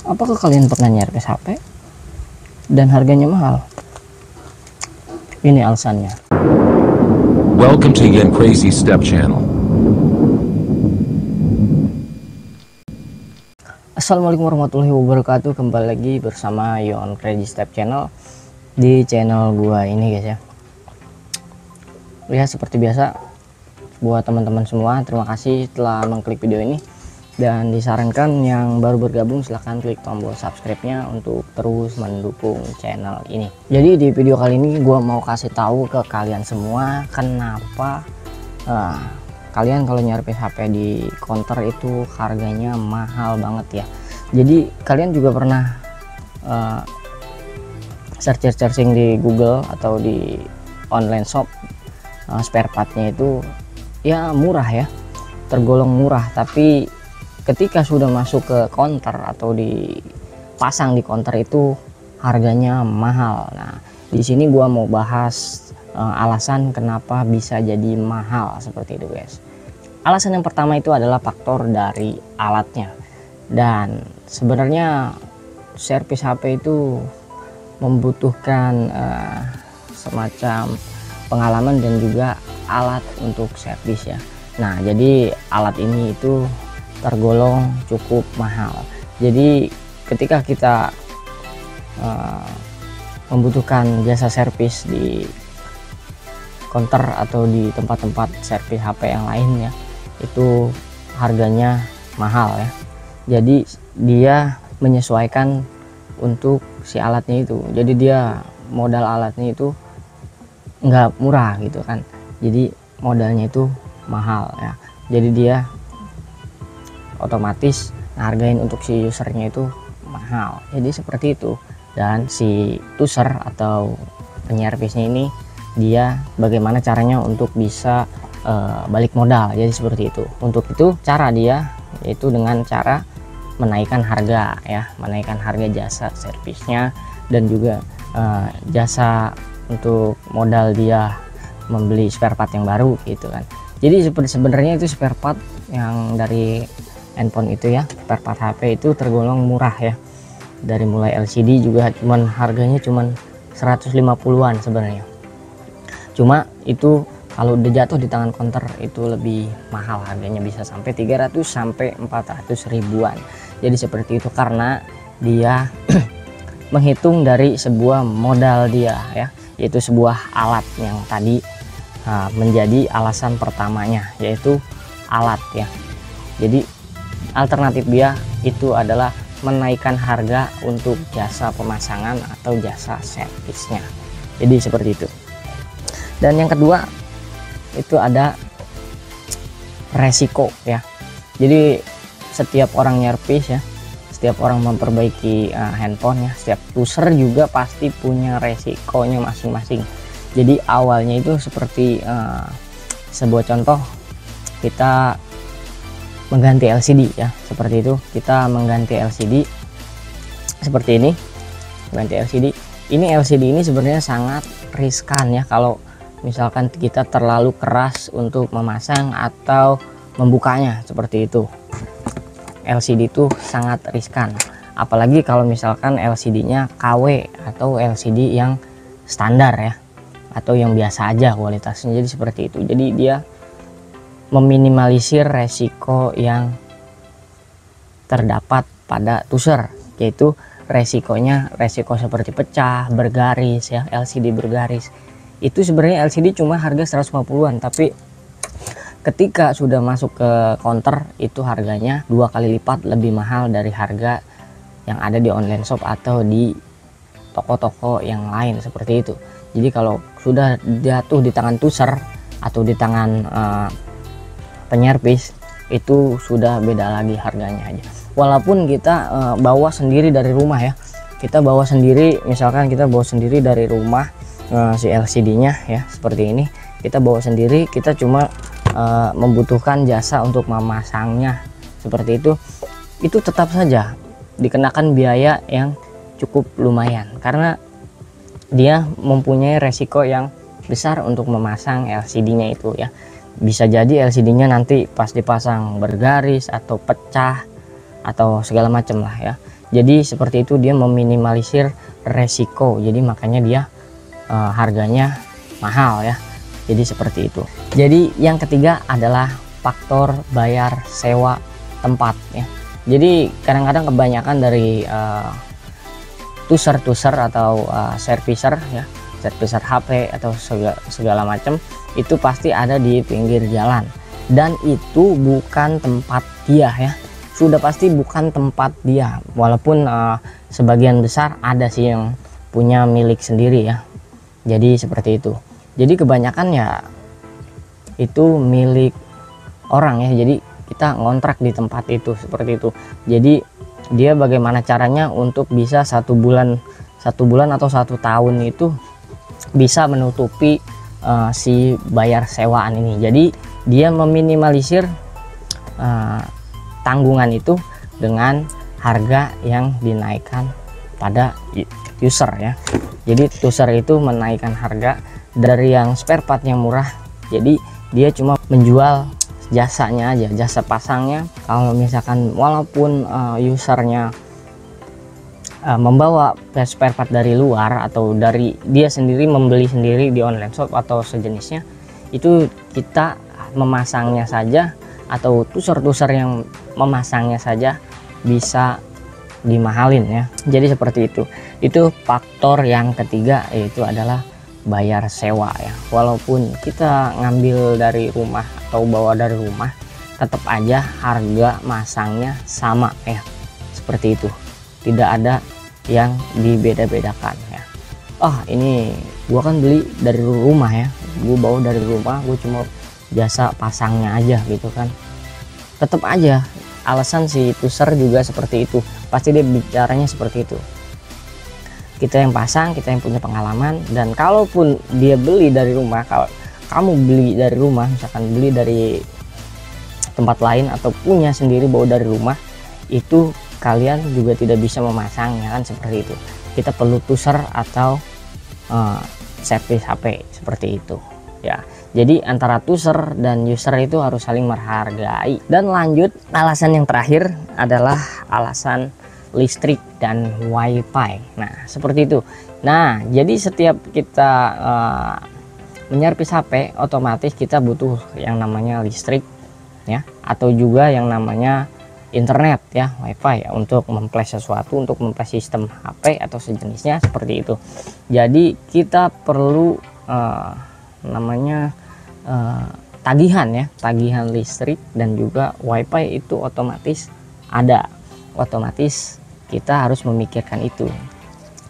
Apakah kalian pernah nyerpes HP dan harganya mahal? Ini alasannya. Welcome to Yen Crazy Step Channel. Assalamualaikum warahmatullahi wabarakatuh. Kembali lagi bersama Yon Crazy Step Channel di channel gua ini guys ya. Ya seperti biasa buat teman-teman semua, terima kasih telah mengklik video ini, dan disarankan yang baru bergabung silahkan klik tombol subscribe-nya untuk terus mendukung channel ini. Jadi di video kali ini gua mau kasih tahu ke kalian semua kenapa kalian kalau nyari HP di counter itu harganya mahal banget ya. Jadi kalian juga pernah searching di Google atau di online shop, spare partnya itu ya murah ya, tergolong murah, tapi ketika sudah masuk ke counter atau dipasang di counter itu harganya mahal. Nah di sini gua mau bahas alasan kenapa bisa jadi mahal seperti itu guys. Alasan yang pertama itu adalah faktor dari alatnya, dan sebenarnya servis HP itu membutuhkan semacam pengalaman dan juga alat untuk servis ya. Nah jadi alat ini itu tergolong cukup mahal. Jadi ketika kita membutuhkan jasa servis di counter atau di tempat-tempat servis HP yang lainnya, itu harganya mahal ya. Jadi dia menyesuaikan untuk si alatnya itu, jadi dia modal alatnya itu nggak murah gitu kan, jadi modalnya itu mahal ya. Jadi dia otomatis hargain untuk si usernya itu mahal, jadi seperti itu. Dan si user atau penyervisnya ini dia bagaimana caranya untuk bisa balik modal, jadi seperti itu. Untuk itu cara dia yaitu dengan cara menaikkan harga ya, menaikkan harga jasa servisnya dan juga jasa untuk modal dia membeli spare part yang baru gitu kan. Jadi sebenarnya itu spare part yang dari handphone itu ya, spare part HP itu tergolong murah ya. Dari mulai LCD juga harganya cuman 150-an sebenarnya. Cuma itu kalau udah jatuh di tangan counter itu lebih mahal, harganya bisa sampai 300 sampai 400 ribuan. Jadi seperti itu karena dia menghitung dari sebuah modal dia ya, yaitu sebuah alat yang tadi menjadi alasan pertamanya, yaitu alat ya. Jadi alternatif dia itu adalah menaikkan harga untuk jasa pemasangan atau jasa servisnya. Jadi seperti itu. Dan yang kedua itu ada resiko ya. Jadi setiap orang nyervis ya, setiap orang memperbaiki handphone ya, setiap user juga pasti punya resikonya masing-masing. Jadi awalnya itu seperti sebuah contoh, kita mengganti LCD ya, seperti itu. Kita mengganti LCD seperti ini, ganti LCD. Ini LCD ini sebenarnya sangat riskan ya kalau misalkan kita terlalu keras untuk memasang atau membukanya seperti itu. LCD itu sangat riskan, apalagi kalau misalkan LCD-nya KW atau LCD yang standar ya, atau yang biasa aja kualitasnya. Jadi seperti itu. Jadi dia meminimalisir resiko yang terdapat pada user, yaitu resiko seperti pecah, bergaris ya, LCD bergaris. Itu sebenarnya LCD cuma harga 150-an, tapi ketika sudah masuk ke counter itu harganya 2 kali lipat lebih mahal dari harga yang ada di online shop atau di toko-toko yang lain seperti itu. Jadi kalau sudah jatuh di tangan user atau di tangan penyervis itu sudah beda lagi harganya aja. Walaupun kita bawa sendiri dari rumah ya, kita bawa sendiri, misalkan kita bawa sendiri dari rumah si LCD-nya ya seperti ini, kita bawa sendiri, kita cuma membutuhkan jasa untuk memasangnya seperti itu tetap saja dikenakan biaya yang cukup lumayan karena dia mempunyai resiko yang besar untuk memasang LCD-nya itu ya. Bisa jadi LCD-nya nanti pas dipasang bergaris atau pecah atau segala macam lah ya. Jadi seperti itu, dia meminimalisir resiko, jadi makanya dia harganya mahal ya. Jadi seperti itu. Jadi yang ketiga adalah faktor bayar sewa tempat ya. Jadi kadang-kadang kebanyakan dari tuser atau servicer ya, servicer HP atau segala macam itu pasti ada di pinggir jalan, dan itu bukan tempat dia ya, sudah pasti bukan tempat dia. Walaupun sebagian besar ada sih yang punya milik sendiri ya. Jadi seperti itu. Jadi kebanyakan ya itu milik orang ya, jadi kita ngontrak di tempat itu seperti itu. Jadi dia bagaimana caranya untuk bisa 1 bulan atau 1 tahun itu bisa menutupi si bayar sewaan ini. Jadi dia meminimalisir tanggungan itu dengan harga yang dinaikkan pada user ya. Jadi user itu menaikkan harga dari yang spare part yang murah, jadi dia cuma menjual jasanya aja, jasa pasangnya. Kalau misalkan walaupun usernya membawa spare part dari luar atau dari dia sendiri membeli sendiri di online shop atau sejenisnya, itu kita memasangnya saja atau tuser yang memasangnya saja bisa dimahalin ya. Jadi seperti itu faktor yang ketiga, yaitu adalah bayar sewa ya. Walaupun kita ngambil dari rumah atau bawa dari rumah, tetap aja harga masangnya sama ya, seperti itu, tidak ada yang dibeda-bedakan ya. Ini gua kan beli dari rumah ya, gua bawa dari rumah, gua cuma jasa pasangnya aja gitu kan, tetap aja alasan si tuser juga seperti itu, pasti dia bicaranya seperti itu. Kita yang pasang, kita yang punya pengalaman. Dan kalaupun dia beli dari rumah, kalau kamu beli dari rumah, misalkan beli dari tempat lain atau punya sendiri bawa dari rumah, itu kalian juga tidak bisa memasangnya kan, seperti itu. Kita perlu tuser atau servis HP seperti itu ya. Jadi antara tuser dan user itu harus saling menghargai. Dan lanjut, alasan yang terakhir adalah alasan listrik dan wifi. Nah seperti itu. Nah jadi setiap kita menyervis HP, otomatis kita butuh yang namanya listrik ya, atau juga yang namanya internet ya, wifi ya, untuk memflash sesuatu, untuk memflash sistem HP atau sejenisnya seperti itu. Jadi kita perlu namanya tagihan ya, tagihan listrik dan juga wifi itu otomatis ada, otomatis kita harus memikirkan itu.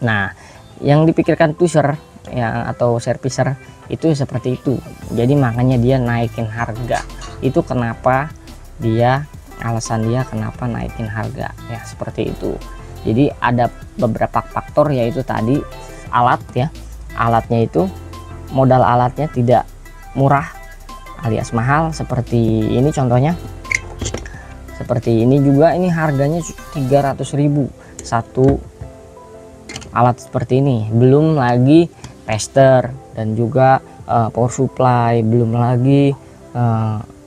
Nah yang dipikirkan tuser ya atau servicer itu seperti itu. Jadi makanya dia naikin harga. Itu kenapa dia, alasan dia kenapa naikin harga ya, seperti itu. Jadi ada beberapa faktor, yaitu tadi alat ya, alatnya itu modal alatnya tidak murah alias mahal, seperti ini contohnya. Seperti ini juga, ini harganya 300.000 satu alat seperti ini, belum lagi tester dan juga power supply, belum lagi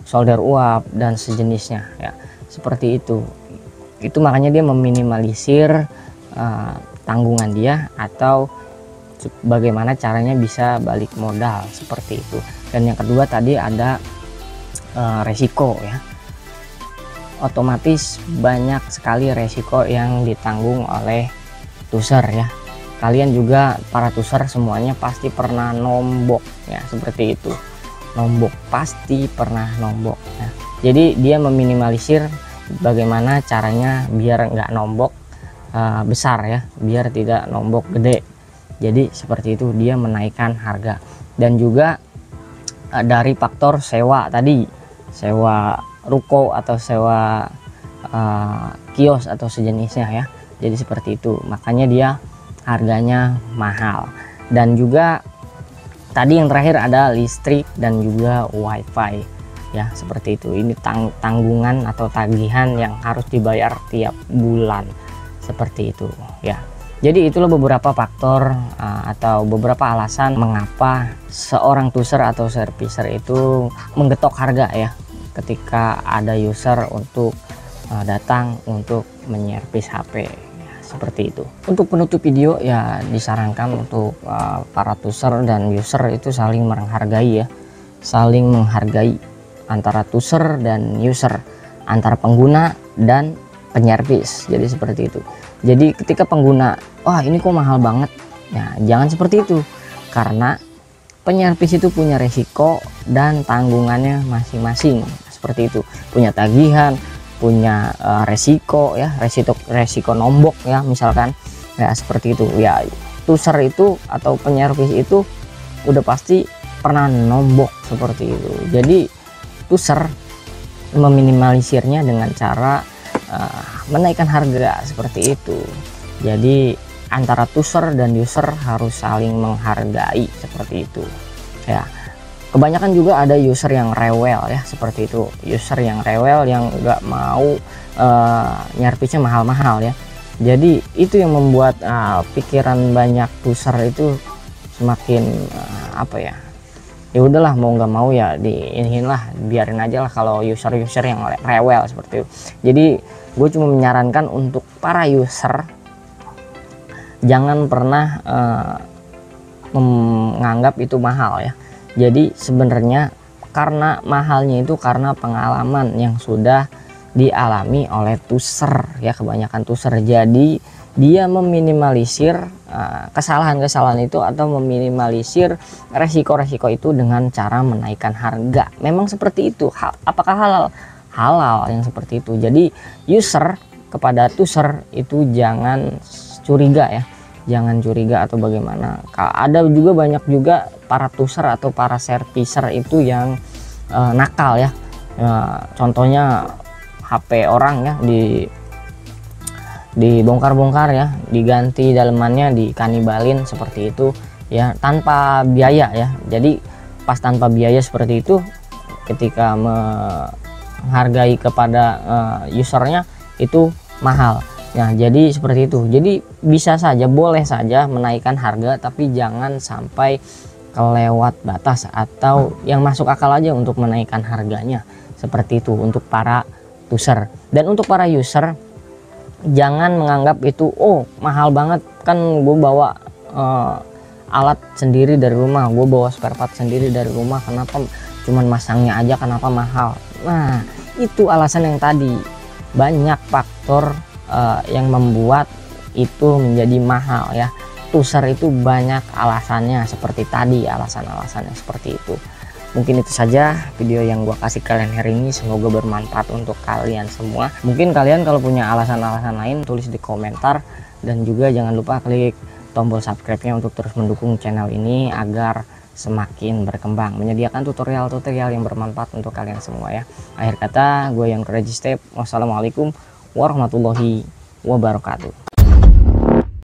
solder uap dan sejenisnya ya, seperti itu. Itu makanya dia meminimalisir tanggungan dia, atau bagaimana caranya bisa balik modal, seperti itu. Dan yang kedua tadi ada resiko ya, otomatis banyak sekali resiko yang ditanggung oleh tuser ya. Kalian juga para tuser semuanya pasti pernah nombok ya, seperti itu. Nombok, pasti pernah nombok ya. Jadi dia meminimalisir bagaimana caranya biar nggak nombok besar ya, biar tidak nombok gede. Jadi seperti itu, dia menaikkan harga. Dan juga dari faktor sewa tadi, sewa ruko atau sewa kios atau sejenisnya ya. Jadi seperti itu, makanya dia harganya mahal. Dan juga tadi yang terakhir ada listrik dan juga wifi ya, seperti itu. Ini tanggungan atau tagihan yang harus dibayar tiap bulan, seperti itu ya. Jadi itulah beberapa faktor atau beberapa alasan mengapa seorang tuser atau servicer itu menggetok harga ya, ketika ada user untuk datang untuk menyervis HP seperti itu. Untuk penutup video ya disarankan untuk para tuser dan user itu saling menghargai ya, saling menghargai antara tuser dan user, antara pengguna dan penyervis. Jadi seperti itu. Jadi ketika pengguna, wah ini kok mahal banget, ya jangan seperti itu, karena penyervis itu punya resiko dan tanggungannya masing-masing. Seperti itu, punya tagihan, punya resiko ya, resiko nombok ya misalkan ya, seperti itu ya. Tuser itu atau penyervis itu udah pasti pernah nombok seperti itu. Jadi tuser meminimalisirnya dengan cara menaikkan harga seperti itu. Jadi antara tuser dan user harus saling menghargai seperti itu ya. Kebanyakan juga ada user yang rewel ya, seperti itu. User yang rewel yang nggak mau nyervisnya mahal-mahal ya. Jadi itu yang membuat pikiran banyak user itu semakin apa ya, ya udahlah mau nggak mau ya diiniin lah, biarin aja lah kalau user-user yang rewel seperti itu. Jadi gue cuma menyarankan untuk para user jangan pernah menganggap itu mahal ya. Jadi sebenarnya karena mahalnya itu karena pengalaman yang sudah dialami oleh tuser ya, kebanyakan tuser. Jadi dia meminimalisir kesalahan-kesalahan itu atau meminimalisir resiko-resiko itu dengan cara menaikkan harga. Memang seperti itu. Apakah halal? Halal yang seperti itu. Jadi user kepada tuser itu jangan curiga ya, jangan curiga atau bagaimana. Ada juga banyak juga para tuser atau para servicer itu yang nakal ya. Contohnya HP orang ya dibongkar-bongkar ya, diganti dalemannya, dikanibalin seperti itu ya, tanpa biaya ya. Jadi pas tanpa biaya seperti itu, ketika menghargai kepada usernya itu mahal. Nah jadi seperti itu. Jadi bisa saja, boleh saja menaikkan harga, tapi jangan sampai kelewat batas atau yang masuk akal aja untuk menaikkan harganya. Seperti itu untuk para tuser. Dan untuk para user, jangan menganggap itu oh mahal banget, kan gue bawa alat sendiri dari rumah, gue bawa spare part sendiri dari rumah, kenapa cuman masangnya aja kenapa mahal. Nah itu alasan yang tadi, banyak faktor yang membuat itu menjadi mahal ya. Tuser itu banyak alasannya seperti tadi, alasan-alasannya seperti itu. Mungkin itu saja video yang gua kasih kalian hari ini, semoga bermanfaat untuk kalian semua. Mungkin kalian kalau punya alasan-alasan lain tulis di komentar, dan juga jangan lupa klik tombol subscribe-nya untuk terus mendukung channel ini agar semakin berkembang, menyediakan tutorial-tutorial yang bermanfaat untuk kalian semua ya. Akhir kata, gue yang Crazy Step. Wassalamualaikum warahmatullahi wabarakatuh.